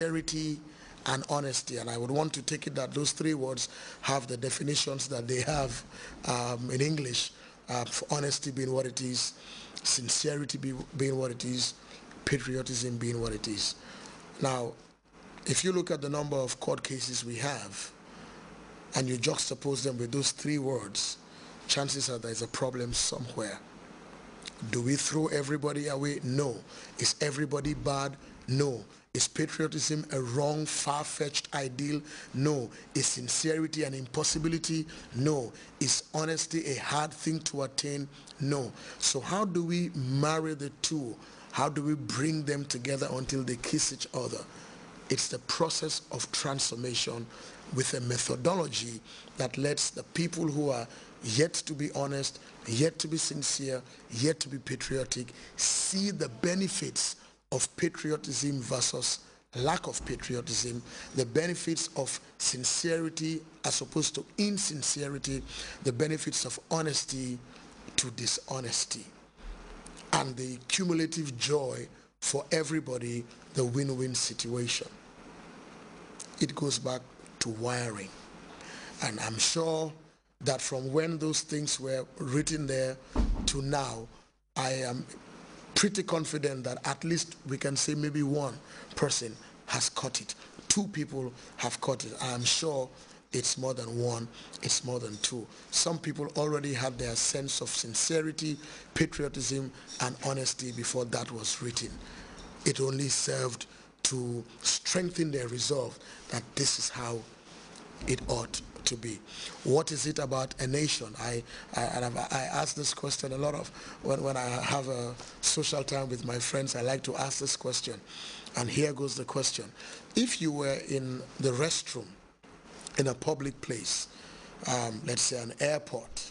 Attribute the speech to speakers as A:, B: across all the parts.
A: sincerity and honesty. And I would want to take it that those three words have the definitions that they have in English, for honesty being what it is, sincerity being what it is, patriotism being what it is. Now, if you look at the number of court cases we have and you juxtapose them with those three words, chances are there's a problem somewhere. Do we throw everybody away? No. Is everybody bad? No. Is patriotism a wrong, far-fetched ideal? No. Is sincerity an impossibility? No. Is honesty a hard thing to attain? No. So how do we marry the two? How do we bring them together until they kiss each other? It's the process of transformation with a methodology that lets the people who are yet to be honest, yet to be sincere, yet to be patriotic, see the benefits of patriotism versus lack of patriotism, the benefits of sincerity as opposed to insincerity, the benefits of honesty to dishonesty, and the cumulative joy for everybody, the win-win situation. It goes back to wiring. And I'm sure that from when those things were written there to now, I am pretty confident that at least we can say maybe one person has caught it. Two people have caught it. I'm sure it's more than one, it's more than two. Some people already had their sense of sincerity, patriotism, and honesty before that was written. It only served to strengthen their resolve that this is how it ought to be. What is it about a nation? I ask this question a lot of when I have a social time with my friends. I like to ask this question, and here goes the question. If you were in the restroom in a public place, let's say an airport,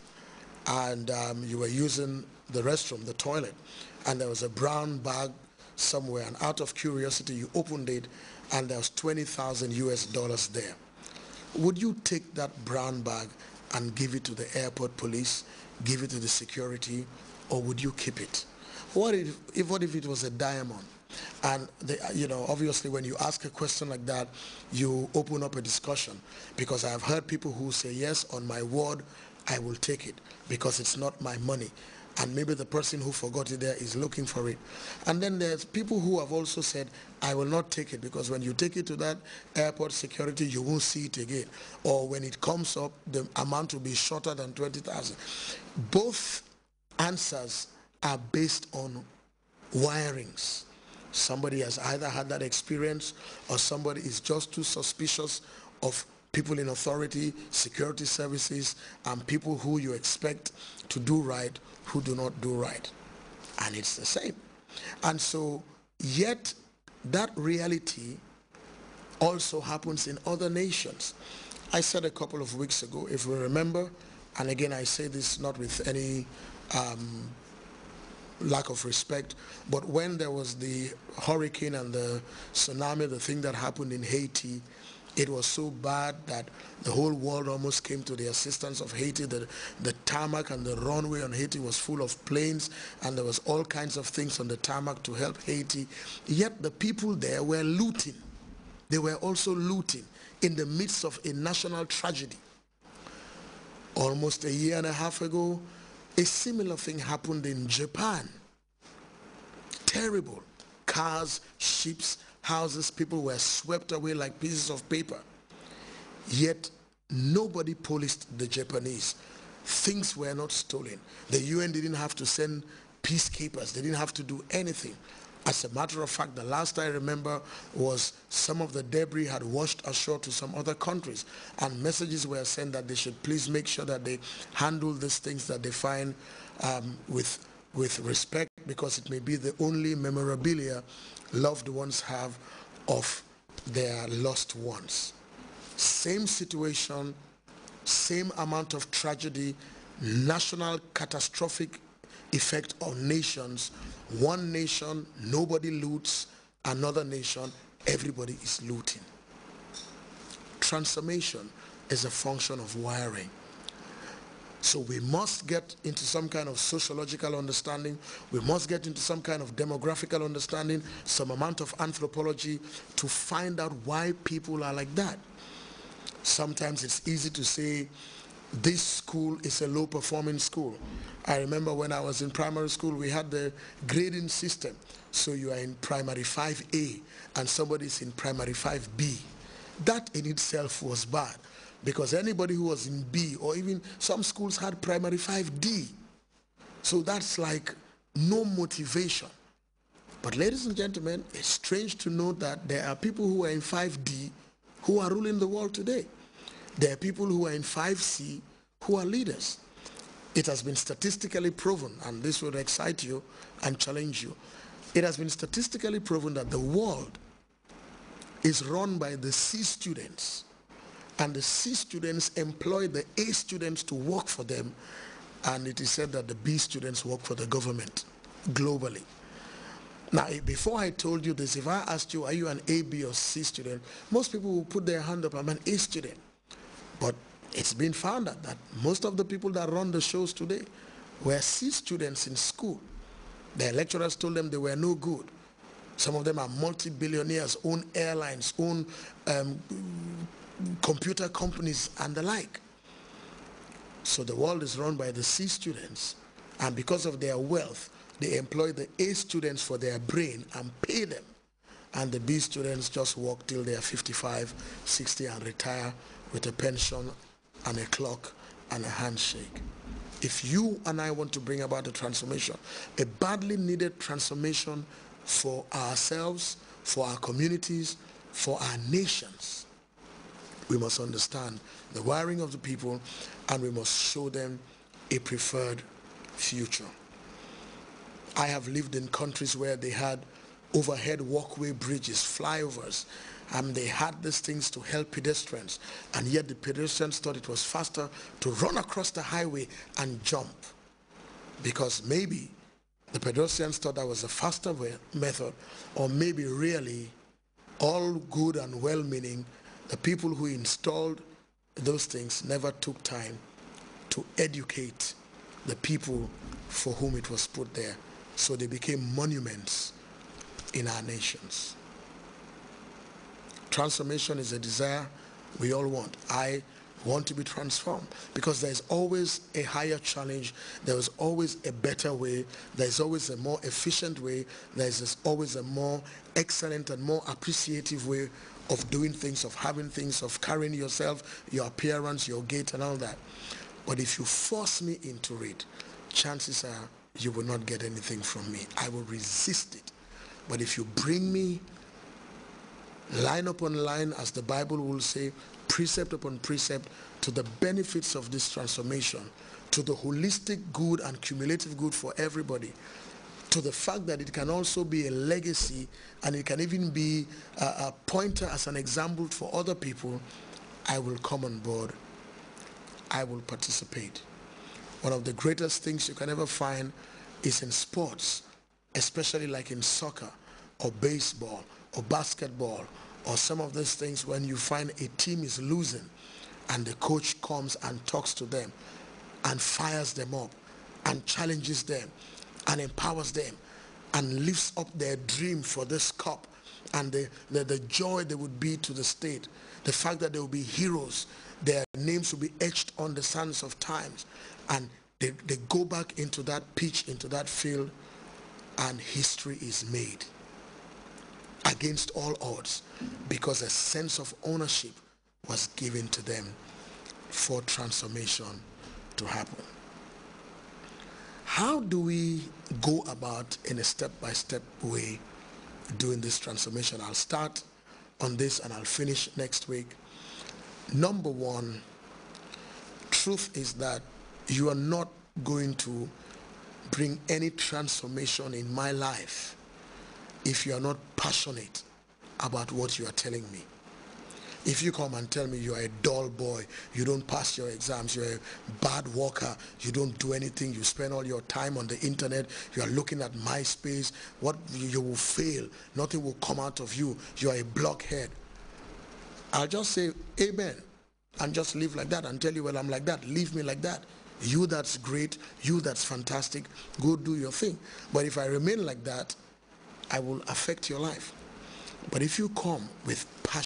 A: and you were using the restroom, the toilet, and there was a brown bag somewhere, and out of curiosity you opened it and there was $20,000 there, would you take that brown bag and give it to the airport police, give it to the security, or would you keep it? What if it was a diamond? And obviously when you ask a question like that, you open up a discussion, because I have heard people who say, yes, on my word, I will take it because it's not my money. And maybe the person who forgot it there is looking for it. And then there's people who have also said, I will not take it because when you take it to that airport security, you won't see it again. Or when it comes up, the amount will be shorter than 20,000. Both answers are based on wirings. Somebody has either had that experience, or somebody is just too suspicious of people in authority, security services, and people who you expect to do right who do not do right. And it's the same. And so, yet that reality also happens in other nations. I said a couple of weeks ago, if we remember, and again I say this not with any lack of respect, but when there was the hurricane and the tsunami, the thing that happened in Haiti, it was so bad that the whole world almost came to the assistance of Haiti. The tarmac and the runway on Haiti was full of planes, and there was all kinds of things on the tarmac to help Haiti. Yet the people there were looting. They were also looting in the midst of a national tragedy. Almost a year and a half ago, a similar thing happened in Japan. Terrible. Cars, ships, houses, people were swept away like pieces of paper. Yet nobody policed the Japanese. Things were not stolen. The UN didn't have to send peacekeepers. They didn't have to do anything. As a matter of fact, the last I remember was some of the debris had washed ashore to some other countries, and messages were sent that they should please make sure that they handle these things that they find with respect, because it may be the only memorabilia loved ones have of their lost ones. Same situation, same amount of tragedy, national catastrophic effect on nations. One nation, nobody loots. Another nation, everybody is looting. Transformation is a function of wiring. So we must get into some kind of sociological understanding. We must get into some kind of demographical understanding, some amount of anthropology to find out why people are like that. Sometimes it's easy to say this school is a low-performing school. I remember when I was in primary school, we had the grading system. So you are in primary 5A and somebody is in primary 5B. That in itself was bad, because anybody who was in B, or even some schools had primary 5D. So that's like no motivation. But ladies and gentlemen, it's strange to know that there are people who are in 5D who are ruling the world today. There are people who are in 5C who are leaders. It has been statistically proven, and this would excite you and challenge you. It has been statistically proven that the world is run by the C students, and the C students employ the A students to work for them, and it is said that the B students work for the government globally. Now, before I told you this, if I asked you, are you an A, B, or C student, most people will put their hand up, I'm an A student. But it's been found out that most of the people that run the shows today were C students in school. Their lecturers told them they were no good. Some of them are multi-billionaires, own airlines, own computer companies, and the like. So the world is run by the C students, and because of their wealth, they employ the A students for their brain and pay them. And the B students just work till they are 55, 60 and retire with a pension and a clock and a handshake. If you and I want to bring about a transformation, a badly needed transformation for ourselves, for our communities, for our nations, we must understand the wiring of the people, and we must show them a preferred future. I have lived in countries where they had overhead walkway bridges, flyovers, and they had these things to help pedestrians, and yet the pedestrians thought it was faster to run across the highway and jump, because maybe the pedestrians thought that was a faster method, or maybe really, all good and well-meaning, the people who installed those things never took time to educate the people for whom it was put there. So they became monuments in our nations. Transformation is a desire we all want. I want to be transformed, because there's always a higher challenge, there's always a better way, there's always a more efficient way, there's always a more excellent and more appreciative way of doing things, of having things, of carrying yourself, your appearance, your gait and all that. But if you force me into it, chances are you will not get anything from me. I will resist it. But if you bring me line upon line, as the Bible will say, precept upon precept, to the benefits of this transformation, to the holistic good and cumulative good for everybody, to the fact that it can also be a legacy and it can even be a pointer as an example for other people, I will come on board. I will participate. One of the greatest things you can ever find is in sports, especially like in soccer or baseball or basketball or some of these things, when you find a team is losing and the coach comes and talks to them and fires them up and challenges them and empowers them and lifts up their dream for this cup and the joy they would be to the state, the fact that they will be heroes, their names will be etched on the sands of times, and they go back into that pitch, into that field, and history is made against all odds, because a sense of ownership was given to them for transformation to happen. How do we go about in a step-by-step way doing this transformation? I'll start on this and I'll finish next week. Number one, truth is that you are not going to bring any transformation in my life if you are not passionate about what you are telling me. If you come and tell me you are a dull boy, you don't pass your exams, you're a bad worker, you don't do anything, you spend all your time on the internet, you are looking at MySpace, what you will fail, nothing will come out of you, you are a blockhead, I'll just say amen and just live like that and tell you, well, I'm like that, leave me like that. You that's great, you that's fantastic, go do your thing. But if I remain like that, I will affect your life. But if you come with passion,